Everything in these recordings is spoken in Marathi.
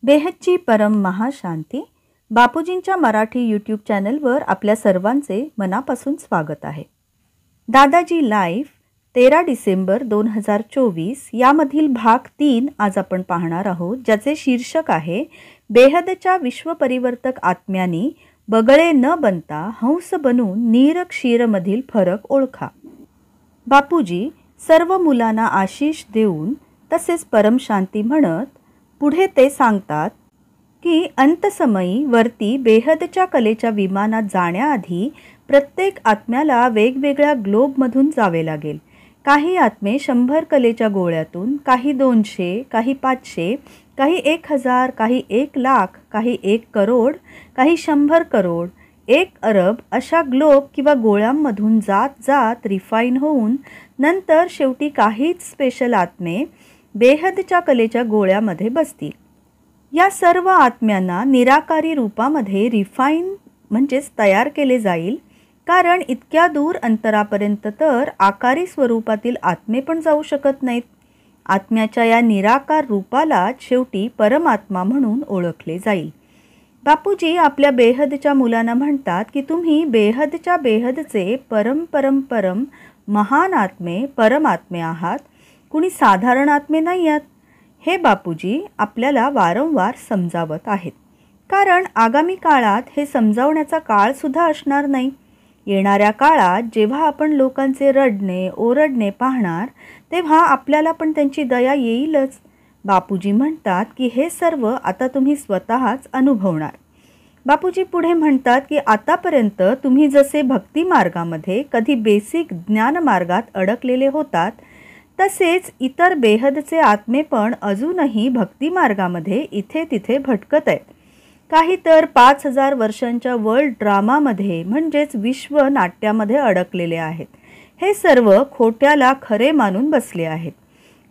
बेहदची परम महाशांती. बापूजींच्या मराठी यूट्यूब चॅनलवर आपल्या सर्वांचे मनापासून स्वागत आहे. दादाजी लाईव्ह 13 डिसेंबर 2024 यामधील भाग 3 आज आपण पाहणार आहोत, ज्याचे शीर्षक आहे बेहदच्या विश्वपरिवर्तक आत्म्यांनी बगळे न बनता हंस बनून नीर क्षीरमधील फरक ओळखा. बापूजी सर्व मुलांना आशीष देऊन तसेच परमशांती म्हणत पुढे ते सांगतात की अंतसमयी वरती बेहदच्या कलेच्या विमानात जाण्याआधी प्रत्येक आत्म्याला वेगवेगळ्या ग्लोबमधून जावे लागेल. काही आत्मे 100 कलेच्या गोळ्यातून, काही 200, काही 500, काही 1000, काही 1 लाख, काही 1 करोड, काही 100 करोड, 1 अरब अशा ग्लोब किंवा गोळ्यांमधून जात जात रिफाईन होऊन नंतर शेवटी काहीच स्पेशल आत्मे बेहदच्या कलेच्या गोळ्यामध्ये बसतील. या सर्व आत्म्यांना निराकारी रूपामध्ये रिफाईन म्हणजेच तयार केले जाईल, कारण इतक्या दूर अंतरापर्यंत तर आकारी स्वरूपातील आत्मे पण जाऊ शकत नाहीत. आत्म्याच्या या निराकार रूपाला शेवटी परमात्मा म्हणून ओळखले जाईल. बापूजी आपल्या बेहदच्या मुलांना म्हणतात की तुम्ही बेहदच्या बेहदचे परम परम परम महान आत्मे परमात्मे आहात, कुणी साधारण आत्मे नाही आहात. हे बापूजी आपल्याला वारंवार समजावत आहेत, कारण आगामी काळात हे समजावण्याचा काळसुद्धा असणार नाही. येणाऱ्या काळात जेव्हा आपण लोकांचे रडणे ओरडणे पाहणार तेव्हा आपल्याला पण त्यांची दया येईलच. बापूजी म्हणतात की हे सर्व आता तुम्ही स्वतःच अनुभवणार. बापूजी पुढे म्हणतात की आतापर्यंत तुम्ही जसे भक्ती मार्गामध्ये कधी बेसिक ज्ञान मार्गात अडकलेले होतात, तसेच इतर बेहदचे आत्मे पण अजूनही भक्ती मार्गामध्ये इथे तिथे भटकत आहेत. काही तर 5000 वर्षांच्या वर्ल्ड ड्रामामध्ये म्हणजेच विश्व नाट्यामध्ये अडकलेले आहेत. हे सर्व खोट्याला खरे मानून बसले आहेत.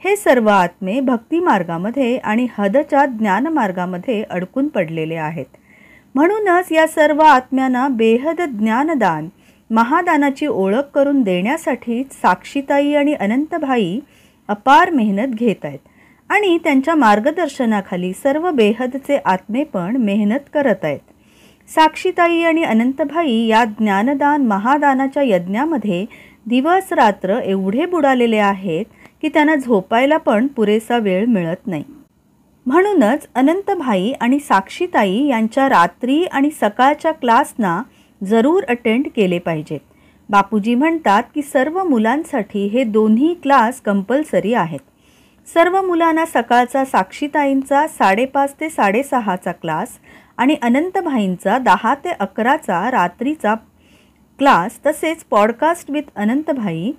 हे सर्व आत्मे भक्ती मार्गामध्ये आणि हदच्या ज्ञानमार्गामध्ये अडकून पडलेले आहेत. म्हणूनच या सर्व आत्म्यांना बेहद ज्ञानदान महादानाची ओळख करून देण्यासाठी साक्षीताई आणि अनंतभाई अपार मेहनत घेत आहेत आणि त्यांच्या मार्गदर्शनाखाली सर्व बेहदचे आत्मे पण मेहनत करत आहेत. साक्षीताई आणि अनंतभाई या ज्ञानदान महादानाच्या यज्ञामध्ये दिवस रात्र एवढे बुडालेले आहेत की त्यांना झोपायला पण पुरेसा वेळ मिळत नाही. म्हणूनच अनंतभाई आणि साक्षीताई यांच्या रात्री आणि सकाळच्या क्लासना जरूर अटेंड केले पाहिजेत. बापूजी म्हणतात की सर्व मुलांसाठी हे दोन्ही क्लास कंपल्सरी आहेत. सर्व मुलांना सकाळचा साक्षीताईंचा 5:30 ते 6:30चा क्लास आणि अनंतभाईंचा 10 ते 11चा रात्रीचा क्लास, तसेच पॉडकास्ट विथ अनंतभाई,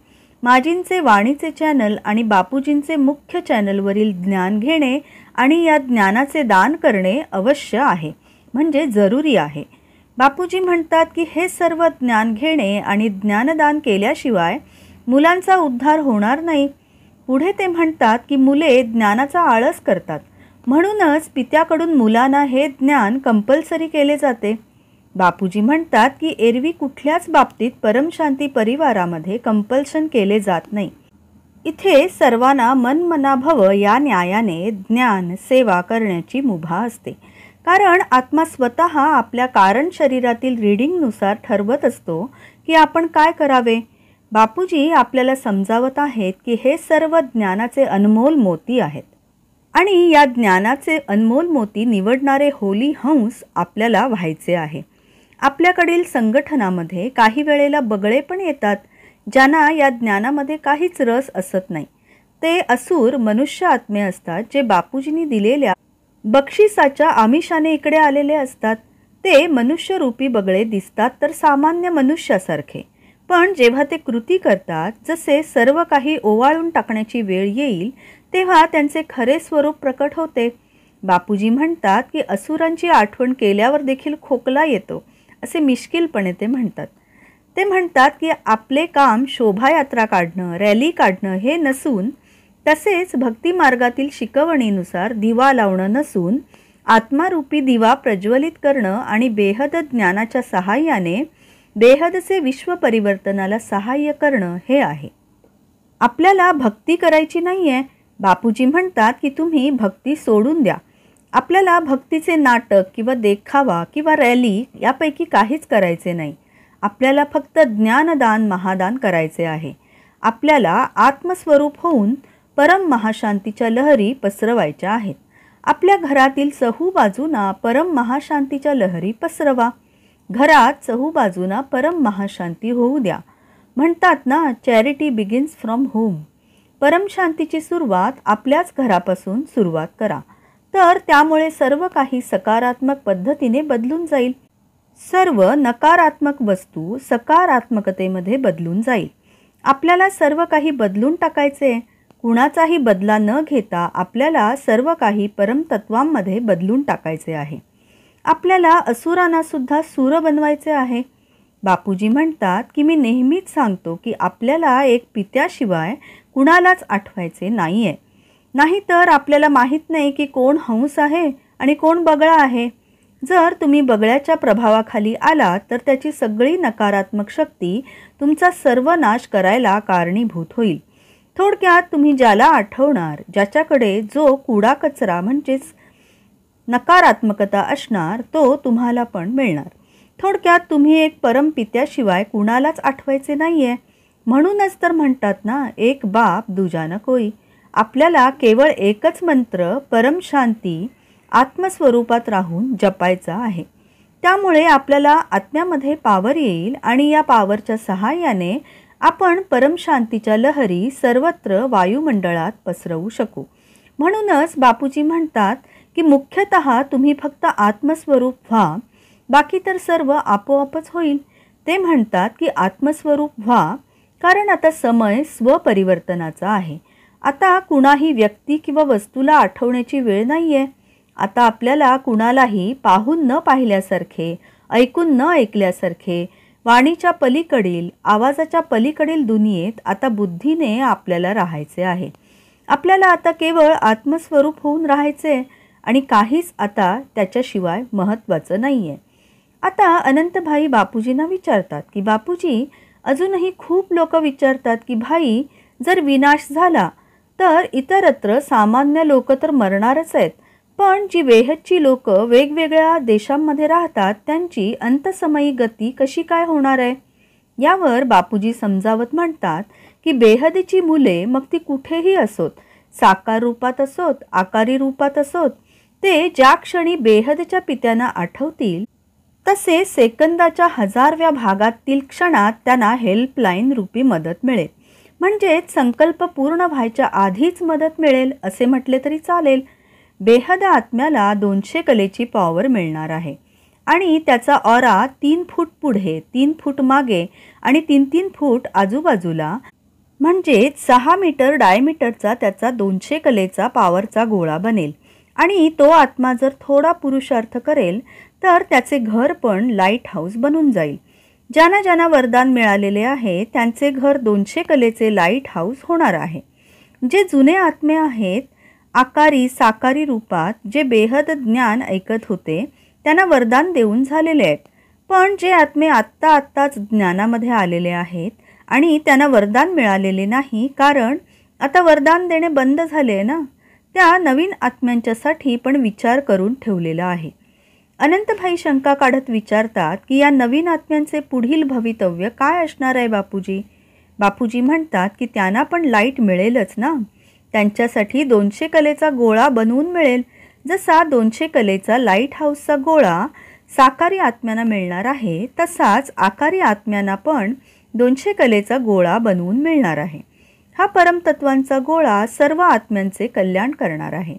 माजींचे वाणीचे चॅनल आणि बापूजींचे मुख्य चॅनलवरील ज्ञान घेणे आणि या ज्ञानाचे दान करणे अवश्य आहे, म्हणजे जरुरी आहे. बापूजी म्हणतात की हे सर्व ज्ञान घेणे आणि ज्ञानदान केल्याशिवाय मुलांचा उद्धार होणार नाही. पुढे ते म्हणतात की मुले ज्ञानाचा आळस करतात, म्हणूनच पित्याकडून मुलांना हे ज्ञान कंपल्सरी केले जाते. बापूजी म्हणतात की एरवी कुठल्याच बाबतीत परमशांती परिवारामध्ये कंपल्शन केले जात नाही. इथे सर्वांना मनमनाभव या न्यायाने ज्ञान सेवा करण्याची मुभा असते, कारण आत्मा स्वतः आपल्या कारण शरीरातील रीडिंगनुसार ठरवत असतो की आपण काय करावे. बापूजी आपल्याला समजावत आहेत की हे सर्व ज्ञानाचे अनमोल मोती आहेत आणि या ज्ञानाचे अनमोल मोती निवडणारे होली हंस आपल्याला व्हायचे आहे. आपल्याकडील संघटनामध्ये काही वेळेला बगळे पण येतात, ज्यांना या ज्ञानामध्ये काहीच रस असत नाही. ते असुर मनुष्य आत्मे असतात, जे बापूजींनी दिलेल्या बक्षिसाच्या आमिषाने इकडे आलेले असतात. ते मनुष्यरूपी बगळे दिसतात तर सामान्य मनुष्यासारखे, पण जेव्हा ते कृती करतात, जसे सर्व काही ओवाळून टाकण्याची वेळ येईल तेव्हा त्यांचे खरे स्वरूप प्रकट होते. बापूजी म्हणतात की असुरांची आठवण केल्यावर देखील खोकला येतो, असे मिश्किलपणे ते म्हणतात. ते म्हणतात की आपले काम शोभायात्रा काढणं, रॅली काढणं हे नसून, तसेच भक्ती मार्गातील शिकवणीनुसार दिवा लावणं नसून, आत्मारूपी दिवा प्रज्वलित करणं आणि बेहद ज्ञानाच्या सहाय्याने बेहदचे विश्व परिवर्तनाला सहाय्य करणं हे आहे. आपल्याला भक्ती करायची नाही आहे. बापूजी म्हणतात की तुम्ही भक्ती सोडून द्या. आपल्याला भक्तीचे नाटक किंवा देखावा किंवा रॅली यापैकी काहीच करायचे नाही. आपल्याला फक्त ज्ञानदान महादान करायचे आहे. आपल्याला आत्मस्वरूप होऊन परम महाशांतीच्या लहरी पसरवायच्या आहेत. आपल्या घरातील चहूबाजूंना परम महाशांतीच्या लहरी पसरवा. घरात चहूबाजूंना परम महाशांती होऊ द्या. म्हणतात ना, चॅरिटी बिगिन्स फ्रॉम होम. परमशांतीची सुरुवात आपल्याच घरापासून सुरुवात करा. तर त्यामुळे सर्व काही सकारात्मक पद्धतीने बदलून जाईल. सर्व नकारात्मक वस्तू सकारात्मकतेमध्ये बदलून जाईल. आपल्याला सर्व काही बदलून टाकायचे. कुणाचाही बदला न घेता आपल्याला सर्व काही परमतत्वांमध्ये बदलून टाकायचे आहे. आपल्याला असुरांना सुद्धा सूर बनवायचे आहे. बापूजी म्हणतात की मी नेहमीच सांगतो की आपल्याला एक पित्याशिवाय कुणालाच आठवायचे नाही आहे. नाहीतर आपल्याला माहीत नाही की कोण हंस आहे आणि कोण बगळा आहे. जर तुम्ही बगळ्याच्या प्रभावाखाली आलात तर त्याची सगळी नकारात्मक शक्ती तुमचा सर्वनाश करायला कारणीभूत होईल. थोडक्यात तुम्ही ज्याला आठवणार, ज्याच्याकडे जो कुडा कचरा म्हणजेच नकारात्मकता असणार, तो तुम्हाला पण मिळणार. थोडक्यात तुम्ही एक परमपित्याशिवाय कुणालाच आठवायचे नाही आहे. म्हणूनच तर म्हणतात ना, एक बाप दुजा न कोई. आपल्याला केवळ एकच मंत्र परमशांती आत्मस्वरूपात राहून जपायचा आहे. त्यामुळे आपल्याला आत्म्यामध्ये पावर येईल आणि या पावरच्या सहाय्याने आपण परमशांतीच्या लहरी सर्वत्र वायुमंडळात पसरवू शकू. म्हणूनच बापूजी म्हणतात की मुख्यतः तुम्ही फक्त आत्मस्वरूप व्हा, बाकी तर सर्व आपोआपच होईल. ते म्हणतात की आत्मस्वरूप व्हा, कारण आता समय स्वपरिवर्तनाचा आहे. आता कुणाही व्यक्ती किंवा वस्तूला आठवण्याची वेळ नाही आहे. आता आपल्याला कुणालाही पाहून न पाहिल्यासारखे, ऐकून न ऐकल्यासारखे, वाणीच्या पलीकडील, आवाजाच्या पलीकडील दुनियेत आता बुद्धीने आपल्याला राहायचे आहे. आपल्याला आता केवळ आत्मस्वरूप होऊन राहायचे आणि काहीच आता त्याच्याशिवाय महत्त्वाचं नाही आहे. आता अनंतभाई बापूजींना विचारतात की बापूजी, अजूनही खूप लोक विचारतात की भाई, जर विनाश झाला तर इतरत्र सामान्य लोक तर मरणारच आहेत, पण जी बेहदची लोक वेगवेगळ्या देशांमध्ये राहतात त्यांची अंतसमयी गती कशी काय होणार आहे? यावर बापूजी समजावत म्हणतात की बेहदीची मुले मग ती कुठेही असोत, साकार रूपात असोत, आकारी रूपात असोत, ते ज्या क्षणी बेहदच्या पित्यांना आठवतील तसे सेकंदाच्या 1000व्या भागातील क्षणात त्यांना हेल्पलाईन रूपी मदत मिळेल. म्हणजेच संकल्प पूर्ण व्हायच्या आधीच मदत मिळेल असे म्हटले तरी चालेल. बेहद आत्म्याला 200 कलेची पॉवर मिळणार आहे आणि त्याचा ऑरा 3 फूट पुढे, 3 फूट मागे आणि 3-3 फूट आजूबाजूला, म्हणजे 6 मीटर डायमीटरचा त्याचा 200 कलेचा पॉवरचा गोळा बनेल. आणि तो आत्मा जर थोडा पुरुषार्थ करेल तर त्याचे घर पण लाईट हाऊस बनून जाईल. ज्यांना ज्यांना वरदान मिळालेले आहे त्यांचे घर 200 कलेचे लाईट हाऊस होणार आहे. जे जुने आत्मे आहेत, आकारी साकारी रूपात जे बेहद ज्ञान ऐकत होते, त्यांना वरदान देऊन झालेले आहेत. पण जे आत्मे आत्ताच ज्ञानामध्ये आलेले आहेत आणि त्यांना वरदान मिळालेले नाही, कारण आता वरदान देणे बंद झाले ना, त्या नवीन आत्म्यांच्यासाठी पण विचार करून ठेवलेला आहे. अनंतभाई शंका काढत विचारतात की या नवीन आत्म्यांचे पुढील भवितव्य काय असणार आहे बापूजी? बापूजी म्हणतात की त्यांना पण लाईट मिळेलच ना. त्यांच्यासाठी 200 कलेचा गोळा बनवून मिळेल. जसा 200 कलेचा लाईट हाऊसचा गोळा साकारी आत्म्यांना मिळणार आहे, तसाच आकारी आत्म्यांना पण 200 कलेचा गोळा बनवून मिळणार आहे. हा परमतत्वांचा गोळा सर्व आत्म्यांचे कल्याण करणार आहे.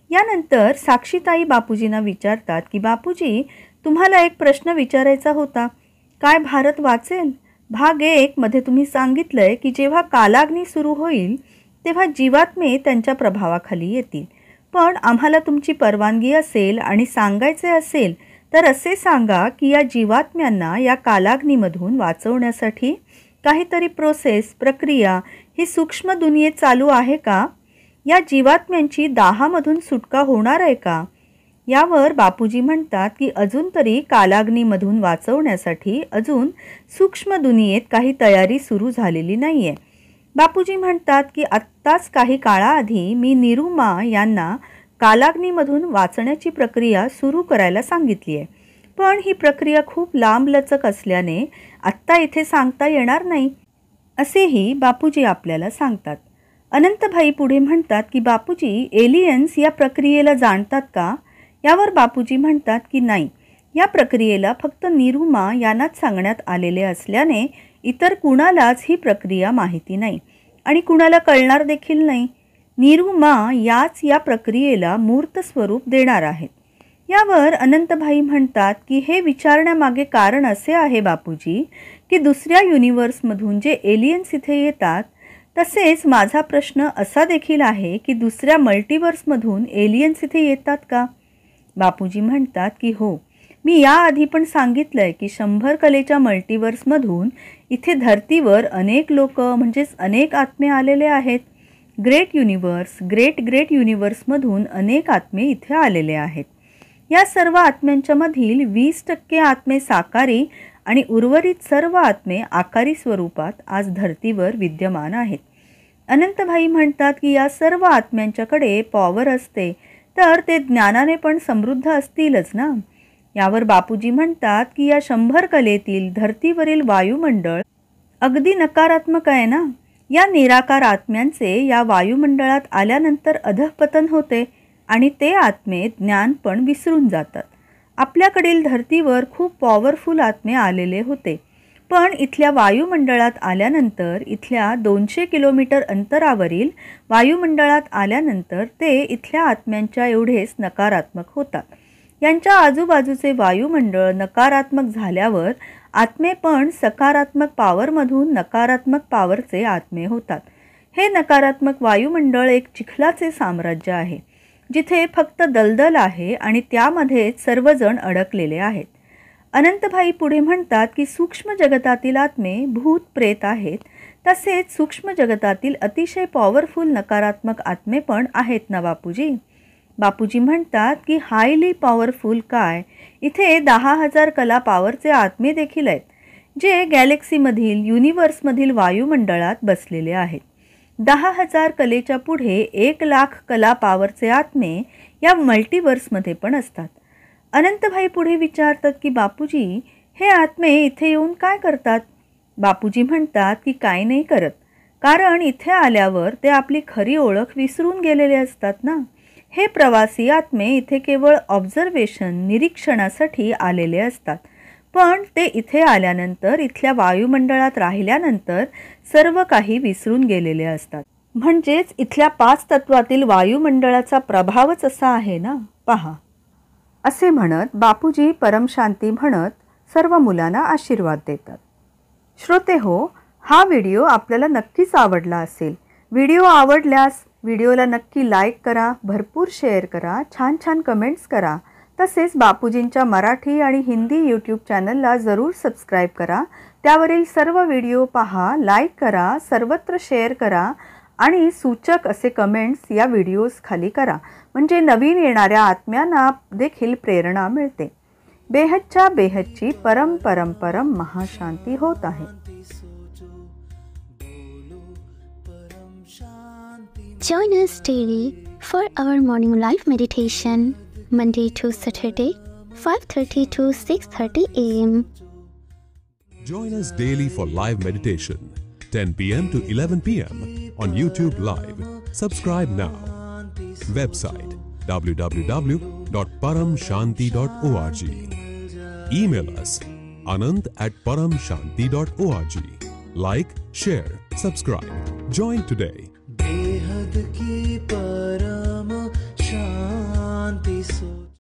यानंतर साक्षीताई बापूजींना विचारतात की बापूजी, तुम्हाला एक प्रश्न विचारायचा होता. काय भारत वाचेल? भाग 1 मध्ये तुम्ही सांगितलंय की जेव्हा कालाग्नी सुरू होईल तेव्हा जीवात्मे त्यांच्या प्रभावाखाली येतील. पण आम्हाला तुमची परवानगी असेल आणि सांगायचे असेल तर असे सांगा की या जीवात्म्यांना या कालाग्नीमधून वाचवण्यासाठी काहीतरी प्रोसेस, प्रक्रिया ही सूक्ष्म दुनियेत चालू आहे का? या जीवात्म्यांची दाहामधून सुटका होणार आहे का? यावर बापूजी म्हणतात की अजून तरी कालाग्नीमधून वाचवण्यासाठी अजून सूक्ष्म दुनियेत काही तयारी सुरू झालेली नाही आहे. बापूजी म्हणतात की आत्ताच काही काळाआधी मी निरुमा यांना कालाग्नीमधून वाचण्याची प्रक्रिया सुरू करायला सांगितली आहे. पण ही प्रक्रिया खूप लांबलचक असल्याने आत्ता इथे सांगता येणार नाही असेही बापूजी आपल्याला सांगतात. अनंतभाई पुढे म्हणतात की बापूजी, एलियन्स या प्रक्रियेला जाणतात का? यावर बापूजी म्हणतात की नाही, या प्रक्रियेला फक्त निरुमा यांनाच सांगण्यात आलेले असल्याने इतर कुणालाच ही प्रक्रिया माहिती नाही आणि कुणाला कळणार देखील नाही. निरुमा याच या प्रक्रियेला मूर्त स्वरूप देणार आहेत. यावर अनंतभाई म्हणतात की हे विचारण्यामागे कारण असे आहे बापूजी की दुसऱ्या युनिव्हर्समधून जे एलियन्स इथे येतात, तसेच माझा प्रश्न असा देखील आहे की दुसऱ्या मल्टिवर्समधून एलियन्स इथे येतात का? बापूजी म्हणतात की हो, मी याआधी पण सांगितलंय की 100 कलेच्या मल्टिवर्समधून इथे धर्तीवर अनेक लोक म्हणजेच अनेक आत्मे आलेले आहेत. ग्रेट ग्रेट युनिव्हर्समधून अनेक आत्मे इथे आलेले आहेत. या सर्व आत्म्यांच्या मधील 20% आत्मे साकारी आणि उर्वरित सर्व आत्मे आकारी स्वरूपात आज धर्तीवर विद्यमान आहेत. अनंतभाई म्हणतात की या सर्व आत्म्यांच्याकडे पॉवर असते तर ते ज्ञानाने पण समृद्ध असतीलच ना. यावर बापूजी म्हणतात की या 100 कलेतील धर्तीवरील वायुमंडळ अगदी नकारात्मक आहे ना. या निराकार आत्म्यांचे या वायुमंडळात आल्यानंतर अधःपतन होते आणि ते आत्मे ज्ञान पण विसरून जातात. आपल्याकडील धर्तीवर खूप पॉवरफुल आत्मे आलेले होते, पण इथल्या वायुमंडळात आल्यानंतर, इथल्या 200 किलोमीटर अंतरावरील वायुमंडळात आल्यानंतर ते इथल्या आत्म्यांच्या एवढेच नकारात्मक होतात. यांच्या आजूबाजूचे वायुमंडळ नकारात्मक झाल्यावर आत्मे पण सकारात्मक पॉवरमधून नकारात्मक पॉवरचे आत्मे होतात. हे नकारात्मक वायुमंडळ एक चिखलाचे साम्राज्य आहे, जिथे फक्त दलदल आहे आणि त्यामध्येच सर्वजण अडकलेले आहेत. अनंतभाई पुढे म्हणतात की सूक्ष्म जगतातील आत्मे भूत प्रेत आहेत, तसेच सूक्ष्म जगतातील अतिशय पॉवरफुल नकारात्मक आत्मे पण आहेत ना बापूजी. बापूजी म्हणतात की हायली पॉवरफुल काय, इथे 10,000 कला पॉवरचे आत्मे देखील आहेत, जे गॅलेक्सीमधील युनिव्हर्समधील वायुमंडळात बसलेले आहेत. 10,000 कलेच्या पुढे 1,00,000 कला पॉवरचे आत्मे या मल्टिवर्समध्ये पण असतात. अनंतभाई पुढे विचारतात की बापूजी, हे आत्मे इथे येऊन काय करतात? बापूजी म्हणतात की काही नाही करत, कारण इथे आल्यावर ते आपली खरी ओळख विसरून गेलेले असतात ना. हे प्रवासी आत्मे इथे केवळ ऑब्झर्वेशन निरीक्षणासाठी आलेले असतात, पण ते इथे आल्यानंतर इथल्या वायुमंडळात राहिल्यानंतर सर्व काही विसरून गेलेले असतात. म्हणजेच इथल्या 5 तत्वातील वायुमंडळाचा प्रभावच असा आहे ना. पहा, असे म्हणत बापूजी परमशांती म्हणत सर्व मुलांना आशीर्वाद देतात. श्रोते हो, हा व्हिडिओ आपल्याला नक्कीच आवडला असेल. व्हिडिओ आवडल्यास व्हिडिओला नक्की लाईक करा, भरपूर शेअर करा, छान छान कमेंट्स करा. तसेच बापूजींच्या मराठी आणि हिंदी यूट्यूब चॅनलला जरूर सबस्क्राईब करा. त्यावरील सर्व व्हिडिओ पहा, लाईक करा, सर्वत्र शेअर करा आणि सूचक असे कमेंट्स या व्हिडिओज खाली करा, म्हणजे नवीन येणाऱ्या आत्म्यांना देखील प्रेरणा मिळते. बेहदच्या बेहदची परम परम परम महाशांती होत आहे. Join us daily for our morning live meditation, Monday to Saturday, 5:30 to 6:30 a.m. Join us daily for live meditation, 10 p.m. to 11 p.m. on YouTube Live. Subscribe now. Website www.paramshanti.org. Email us anant@paramshanti.org. Like, share, subscribe. Join today.